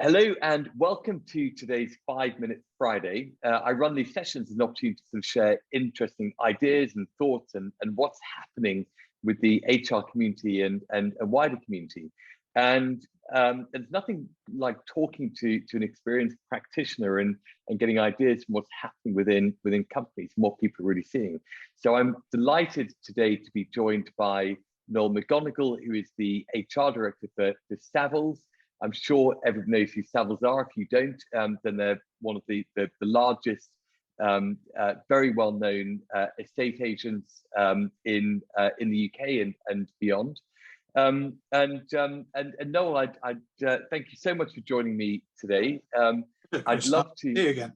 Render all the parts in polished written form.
Hello and welcome to today's 5 Minute Friday. I run these sessions as an opportunity to share interesting ideas and thoughts and what's happening with the HR community and a wider community. And there's nothing like talking to an experienced practitioner and getting ideas from what's happening within companies, what people are really seeing. So I'm delighted today to be joined by Noel McGonigle, who is the HR director for Savills. I'm sure everyone knows who Savills are. If you don't, then they're one of the largest, very well-known estate agents in the UK and beyond. And Noel, I'd thank you so much for joining me today. I'd love to. See you again.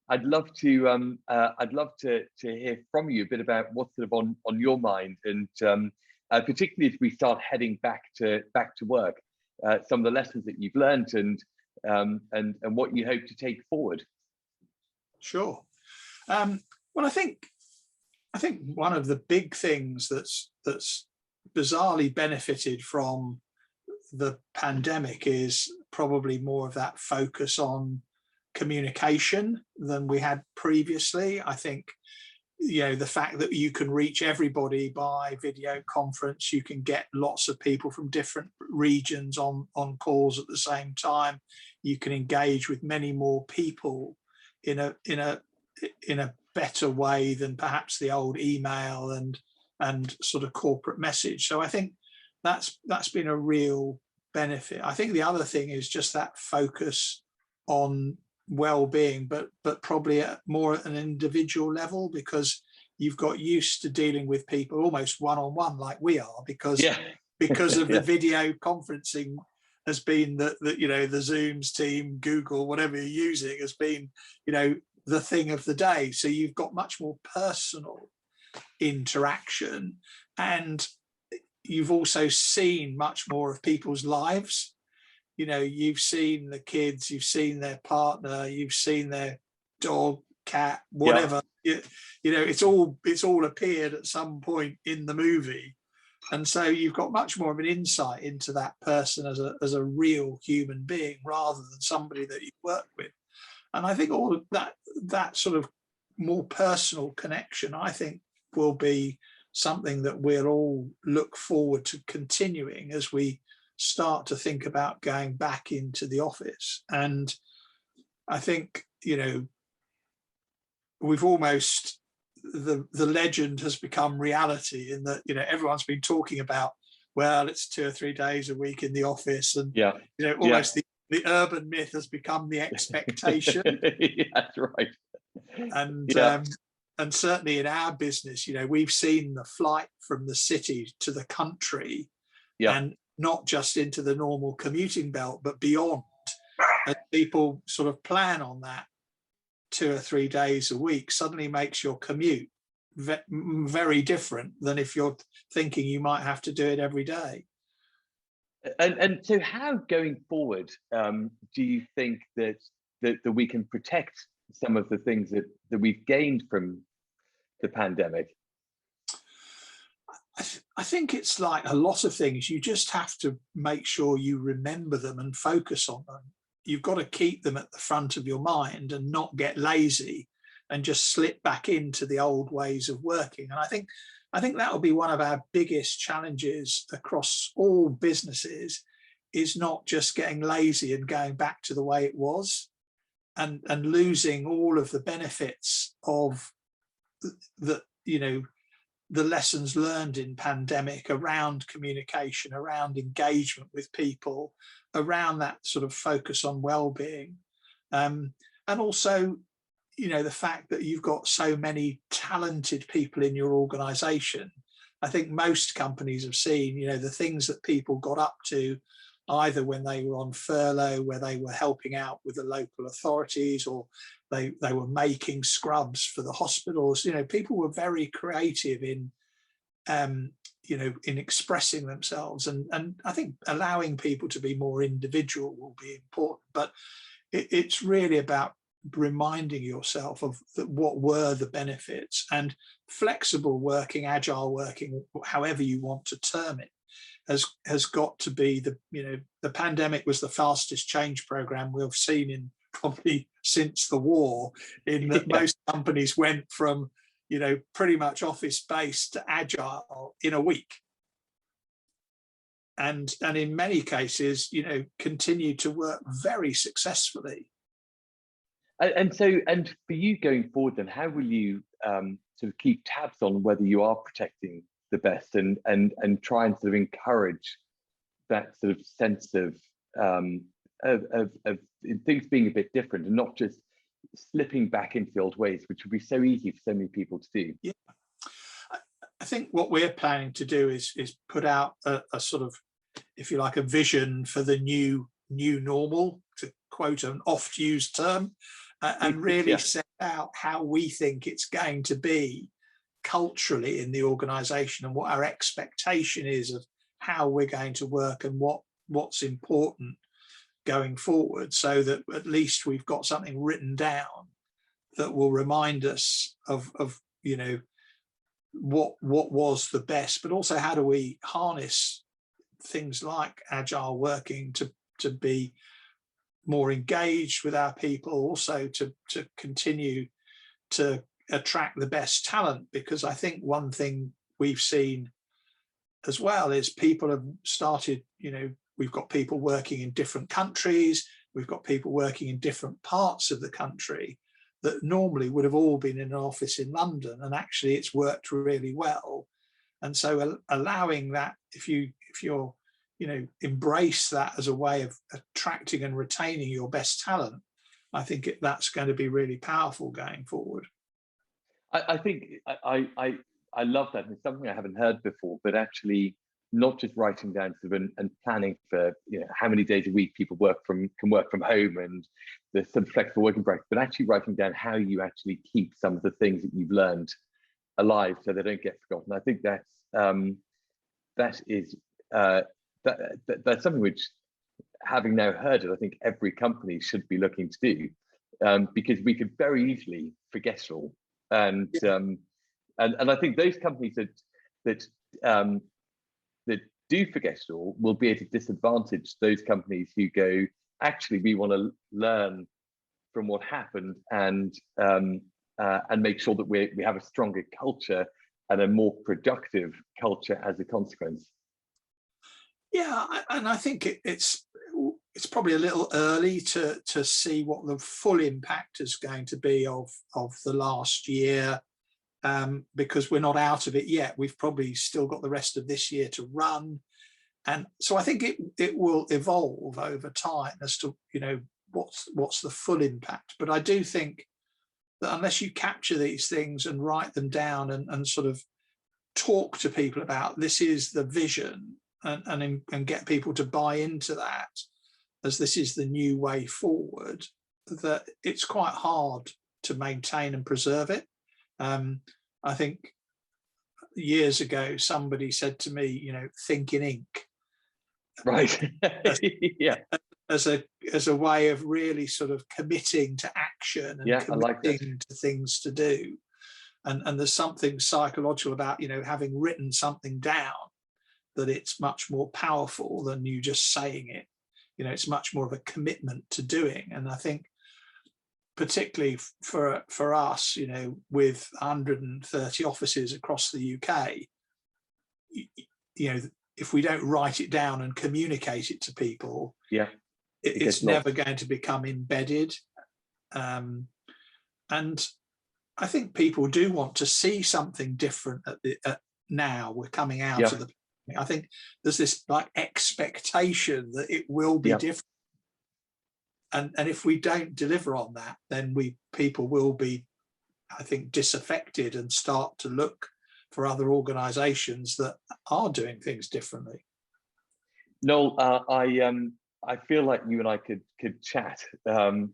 I'd love to hear from you a bit about what's sort of on your mind, and particularly as we start heading back to work. Some of the lessons that you've learned and what you hope to take forward. Sure. Well, I think one of the big things that's bizarrely benefited from the pandemic is probably more of that focus on communication than we had previously. I think, the fact that you can reach everybody by video conference, you can get lots of people from different regions on calls at the same time. You can engage with many more people in a better way than perhaps the old email and sort of corporate message. So I think that's been a real benefit. I think the other thing is just that focus on well-being, but probably more at an individual level, because you've got used to dealing with people almost one-on-one like we are, because of the video conferencing has been that the Zooms, team, Google, whatever you're using has been the thing of the day. So you've got much more personal interaction, and you've also seen much more of people's lives. You've seen the kids, you've seen their partner, you've seen their dog, cat, whatever. It's all appeared at some point in the movie, and so you've got much more of an insight into that person as a real human being rather than somebody that you work with. And I think all of that sort of more personal connection, I think, will be something that we'll all look forward to continuing as we start to think about going back into the office. And I think, we've almost, the legend has become reality in that, everyone's been talking about, well, it's 2 or 3 days a week in the office. And, almost the urban myth has become the expectation. That's right. And certainly in our business, we've seen the flight from the city to the country, and not just into the normal commuting belt, but beyond. And people sort of plan on that 2 or 3 days a week suddenly makes your commute very different than if you're thinking you might have to do it every day. And so how going forward do you think that we can protect some of the things that we've gained from the pandemic? I think it's like a lot of things. You just have to make sure you remember them and focus on them. You've got to keep them at the front of your mind and not get lazy and just slip back into the old ways of working. And I think that will be one of our biggest challenges across all businesses, is not just getting lazy and going back to the way it was and losing all of the benefits of the lessons learned in pandemic around communication, around engagement with people, around that sort of focus on well-being. And also, the fact that you've got so many talented people in your organization. I think most companies have seen, the things that people got up to, either when they were on furlough, where they were helping out with the local authorities, or they were making scrubs for the hospitals. People were very creative in expressing themselves, and I think allowing people to be more individual will be important. But it's really about reminding yourself of what were the benefits, and flexible working, agile working, however you want to term it, has got to be the pandemic was the fastest change program we've seen in probably since the war, in that most companies went from pretty much office based to agile in a week, and in many cases continued to work very successfully. And for you going forward, then how will you sort of keep tabs on whether you are protecting the best and try and sort of encourage that sort of sense of things being a bit different and not just slipping back into the old ways, which would be so easy for so many people to do? Yeah, I think what we're planning to do is put out a sort of, if you like, a vision for the new normal, to quote an oft used term, and really set out how we think it's going to be culturally in the organization, and what our expectation is of how we're going to work and what's important going forward, so that at least we've got something written down that will remind us of what was the best, but also how do we harness things like agile working to be more engaged with our people, also to continue to attract the best talent. Because I think one thing we've seen as well is people have started, we've got people working in different countries, we've got people working in different parts of the country that normally would have all been in an office in London, and actually it's worked really well. And so allowing that, if you're embrace that as a way of attracting and retaining your best talent, I think that's going to be really powerful going forward. I think I love that. It's something I haven't heard before, but actually not just writing down sort of and planning for how many days a week people can work from home and the some flexible working practice, but actually writing down how you actually keep some of the things that you've learned alive so they don't get forgotten. I think that's something which, having now heard it, I think every company should be looking to do, because we could very easily forget it all. And I think those companies that do forget it all will be at a disadvantage those companies who go, actually, we want to learn from what happened and make sure that we have a stronger culture and a more productive culture as a consequence. Yeah, and I think it's probably a little early to see what the full impact is going to be of the last year, because we're not out of it yet. We've probably still got the rest of this year to run, and so I think it will evolve over time as to what's the full impact. But I do think that unless you capture these things and write them down and sort of talk to people about this is the vision, and get people to buy into that as this is the new way forward, that it's quite hard to maintain and preserve it. I think years ago somebody said to me, think in ink, right? Yeah, as a way of really sort of committing to action and committing to things to do. And there's something psychological about having written something down, that it's much more powerful than you just saying it. It's much more of a commitment to doing. And I think particularly for us, with 130 offices across the UK, if we don't write it down and communicate it to people, it's never going to become embedded. And I think people do want to see something different now. We're coming out of the. I think there's this expectation that it will be different, and if we don't deliver on that, then people will be, I think, disaffected and start to look for other organisations that are doing things differently. Noel, I feel like you and I could chat and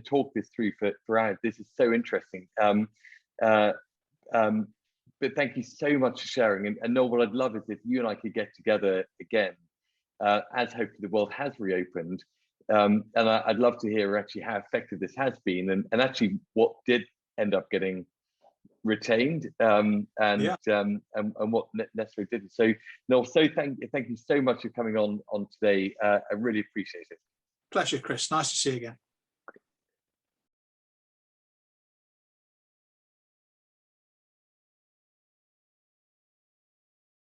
talk this through for hours. This is so interesting. But thank you so much for sharing. And Noel, what I'd love is if you and I could get together again, as hopefully the world has reopened. And I'd love to hear actually how effective this has been, and actually what did end up getting retained, Yeah, and what necessarily didn't. So Noel, so thank you so much for coming on today. I really appreciate it. pleasure, Chris. Nice to see you again.